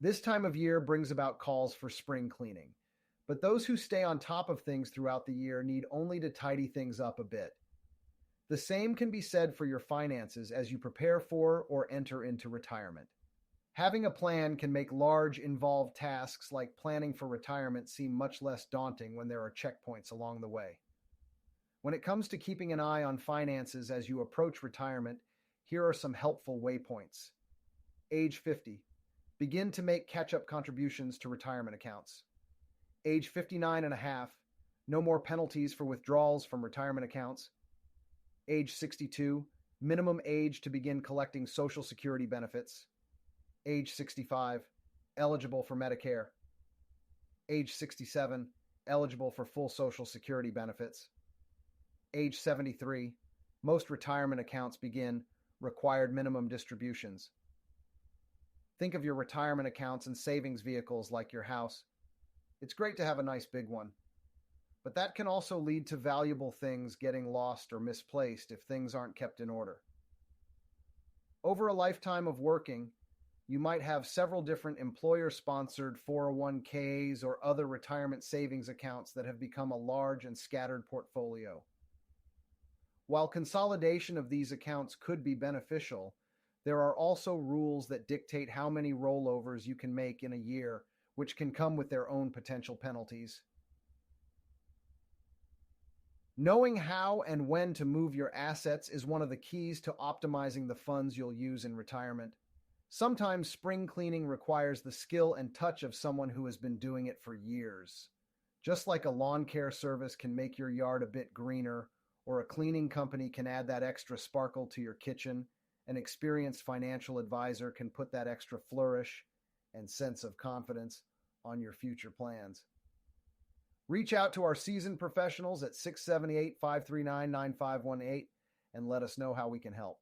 This time of year brings about calls for spring cleaning, but those who stay on top of things throughout the year need only to tidy things up a bit. The same can be said for your finances as you prepare for or enter into retirement. Having a plan can make large, involved tasks like planning for retirement seem much less daunting when there are checkpoints along the way. When it comes to keeping an eye on finances as you approach retirement, here are some helpful waypoints. Age 50. Begin to make catch-up contributions to retirement accounts. Age 59 and a half. No more penalties for withdrawals from retirement accounts. Age 62. Minimum age to begin collecting Social Security benefits. Age 65. Eligible for Medicare. Age 67. Eligible for full Social Security benefits. Age 73. Most retirement accounts begin required minimum distributions. Think of your retirement accounts and savings vehicles like your house. It's great to have a nice big one, but that can also lead to valuable things getting lost or misplaced if things aren't kept in order. Over a lifetime of working, you might have several different employer-sponsored 401ks or other retirement savings accounts that have become a large and scattered portfolio. While consolidation of these accounts could be beneficial, there are also rules that dictate how many rollovers you can make in a year, which can come with their own potential penalties. Knowing how and when to move your assets is one of the keys to optimizing the funds you'll use in retirement. Sometimes spring cleaning requires the skill and touch of someone who has been doing it for years. Just like a lawn care service can make your yard a bit greener, or a cleaning company can add that extra sparkle to your kitchen, an experienced financial advisor can put that extra flourish and sense of confidence on your future plans. Reach out to our seasoned professionals at 678-539-9518 and let us know how we can help.